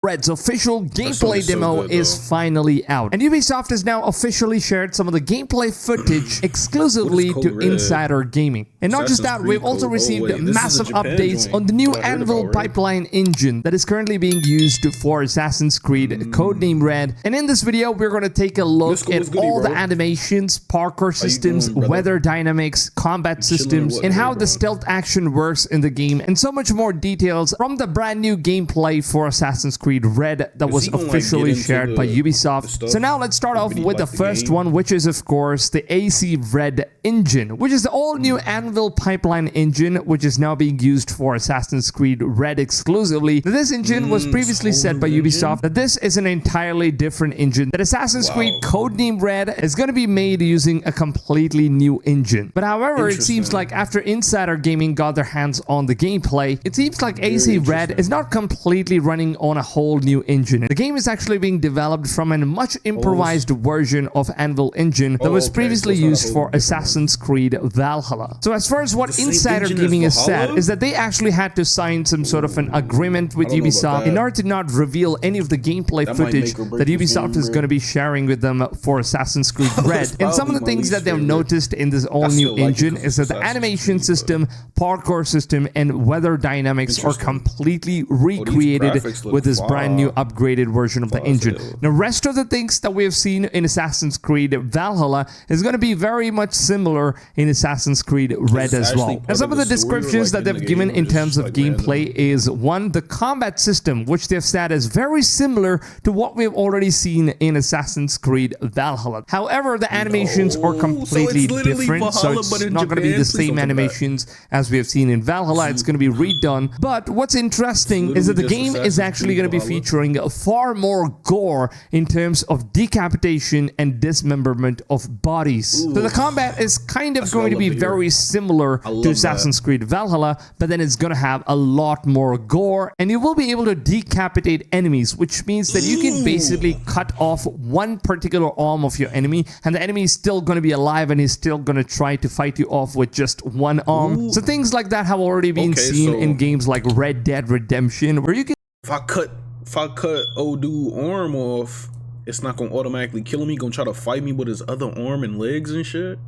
Red's official gameplay demo is finally out, and Ubisoft has now officially shared some of the gameplay footage exclusively to Insider Gaming. And not just that, we've also received massive updates on the new Anvil Pipeline Engine that is currently being used for Assassin's Creed Codename Red. And in this video, we're going to take a look at all the animations, parkour systems, weather dynamics, combat systems, and how the stealth action works in the game, and so much more details from the brand new gameplay for Assassin's Creed Red that was officially shared by Ubisoft. So now let's start off with the first one, which is of course the AC Red engine, which is the all-new Anvil Pipeline engine, which is now being used for Assassin's Creed Red exclusively. This engine was previously said by Ubisoft that this is an entirely different engine, that Assassin's Creed Codename Red is going to be made using a completely new engine. But however, it seems like after Insider Gaming got their hands on the gameplay, it seems like AC Red is not completely running on a whole new engine. The game is actually being developed from a much improvised version of Anvil Engine that was previously used for Assassin's Creed Valhalla. So as far as what Insider Gaming has said is that they actually had to sign some sort of an agreement with Ubisoft in order to not reveal any of the gameplay footage that Ubisoft is going to be sharing with them for Assassin's Creed Red. And some of the things that they've noticed in this all-new engine is that the animation system, parkour system, and weather dynamics are completely recreated with this brand new upgraded version of the engine. The rest of the things that we have seen in Assassin's Creed Valhalla is going to be very much similar in Assassin's Creed Red as well. And some of the descriptions that they've given in terms of gameplay is, one, the combat system, which they've said is very similar to what we've already seen in Assassin's Creed Valhalla. However, the animations are completely different, so it's not going to be the same animations as we have seen in Valhalla. It's going to be redone. But what's interesting is that the game is actually going to be featuring far more gore in terms of decapitation and dismemberment of bodies. So the combat is kind of going to be very similar to Assassin's Creed Valhalla, but then it's going to have a lot more gore, and you will be able to decapitate enemies, which means that you can basically cut off one particular arm of your enemy, and the enemy is still going to be alive and he's still going to try to fight you off with just one arm. So things like that have already been seen in games like Red Dead Redemption, where you can... If I cut old dude arm off, it's not gonna automatically kill him. He gonna try to fight me with his other arm and legs and shit.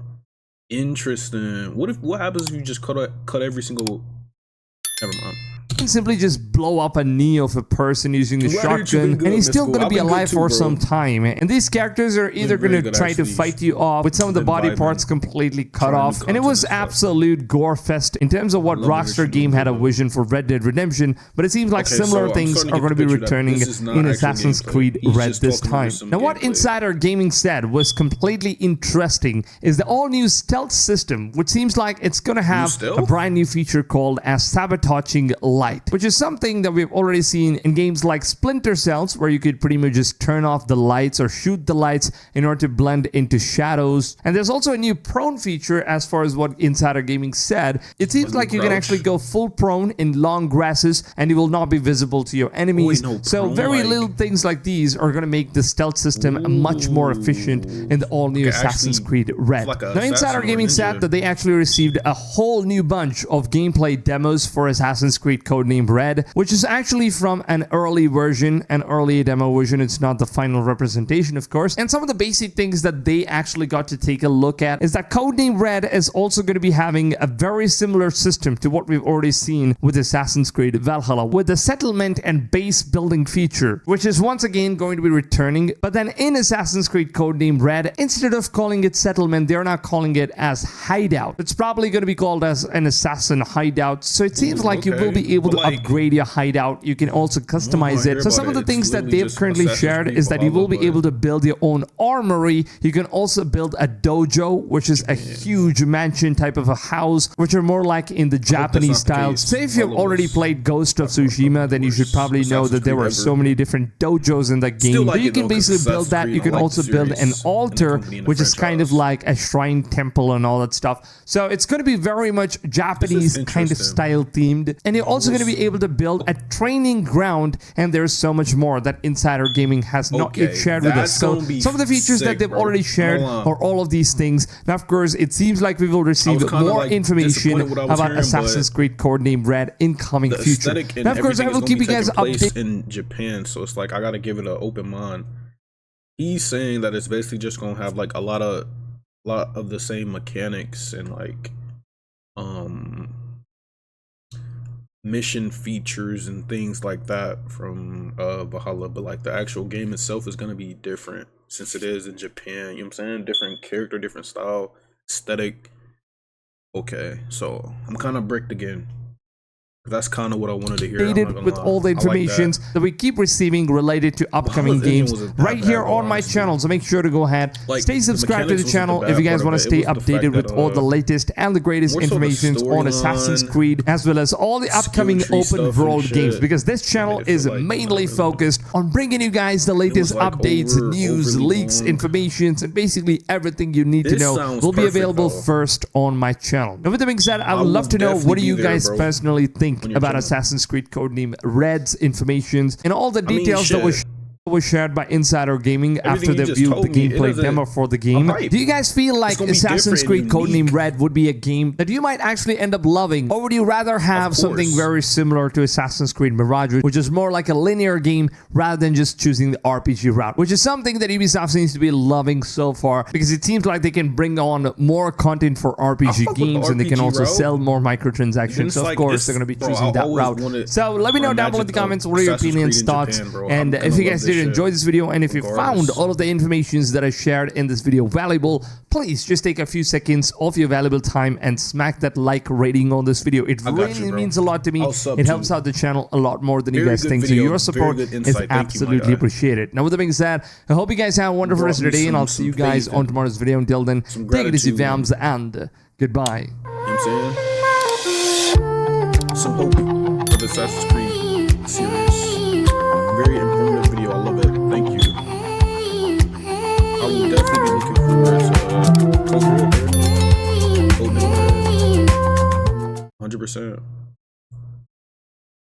Interesting. What happens if you just cut every single... Never mind. You can simply just blow up a knee of a person using the shotgun, and he's still going to be alive for some time. And these characters are either going to try to fight you off with some of the body parts completely cut off. And it was absolute gore fest in terms of what Rockstar Game had a vision for Red Dead Redemption, but it seems like similar things are going to be returning in Assassin's Creed Red this time. Now, what Insider Gaming said was completely interesting is the all-new stealth system, which seems like it's going to have a brand new feature called as sabotaging light, which is something that we've already seen in games like Splinter Cells, where you could pretty much just turn off the lights or shoot the lights in order to blend into shadows. And there's also a new prone feature as far as what Insider Gaming said. It seems like you can actually go full prone in long grasses and you will not be visible to your enemies. So very little things like these are going to make the stealth system much more efficient in the all-new Assassin's Creed Red. Now, Insider Gaming said that they actually received a whole new bunch of gameplay demos for Assassin's Creed Codename Red, which is actually from an early version, an early demo version. It's not the final representation, of course. And some of the basic things that they actually got to take a look at is that Codename Red is also going to be having a very similar system to what we've already seen with Assassin's Creed Valhalla, with the settlement and base building feature, which is once again going to be returning. But then in Assassin's Creed Codename Red, instead of calling it settlement, they're now calling it as Hideout. It's probably going to be called as an assassin hideout. So it seems like you will be able to upgrade your hideout. You can also customize it. So some of the things that they've currently shared is that you will be able to build your own armory. You can also build a dojo, which is a huge mansion type of a house, which are more like in the Japanese style. So if you've already played Ghost of Tsushima, then you should probably know that there were so many different dojos in the game. But you can basically build that. You can also build an altar, which is kind of like a shrine temple and all that stuff. So it's going to be very much Japanese kind of style themed. And you're also going to be able to build build a training ground, and there's so much more that Insider Gaming has not yet shared with us. So some of the features that they've already shared are all of these things. Now, of course, it seems like we will receive more information about Assassin's Creed Codename Red in coming future. Now, of course, I will keep you guys updated in Japan, so it's like I gotta give it an open mind. He's saying that it's basically just gonna have like a lot of the same mechanics and like mission features and things like that from Valhalla, but like the actual game itself is gonna be different since it is in Japan. You know what I'm saying? Different character, different style, aesthetic. Okay, so I'm kind of bricked again. That's kind of what I wanted to hear. With all the information that we keep receiving related to upcoming games right here on my channel. So make sure to go ahead, stay subscribed to the channel if you guys want to stay updated with all the latest and the greatest information on Assassin's Creed, as well as all the upcoming open world games, because this channel is mainly focused on bringing you guys the latest updates, news, leaks, information, and basically everything you need to know will be available first on my channel. Now, with that being said, I would love to know, what do you guys personally think about Assassin's Creed Codename Red's informations and all the details that was shared by Insider Gaming after they viewed the gameplay demo for the game. Do you guys feel like Assassin's Creed Codename Red would be a game that you might actually end up loving, or would you rather have something very similar to Assassin's Creed Mirage, which is more like a linear game rather than just choosing the RPG route, which is something that Ubisoft seems to be loving so far, because it seems like they can bring on more content for RPG games and they can also sell more microtransactions. So of course they're going to be choosing that route. So let me know down below in the comments what are your opinions, thoughts, and if you guys did enjoy this video, and if you found all of the informations that I shared in this video valuable, please just take a few seconds of your valuable time and smack that like rating on this video. It really means a lot to me. It helps out the channel a lot more than you guys think, so your support is absolutely appreciated. Now, with that being said, I hope you guys have a wonderful rest of the day, and I'll see you guys on tomorrow's video. Until then, take it easy, fams, and goodbye. You know what I'm saying? Some hope for the Assassin's Creed series. Very informative video. I love it. Thank you. I will definitely be looking forward to Codename. 100%.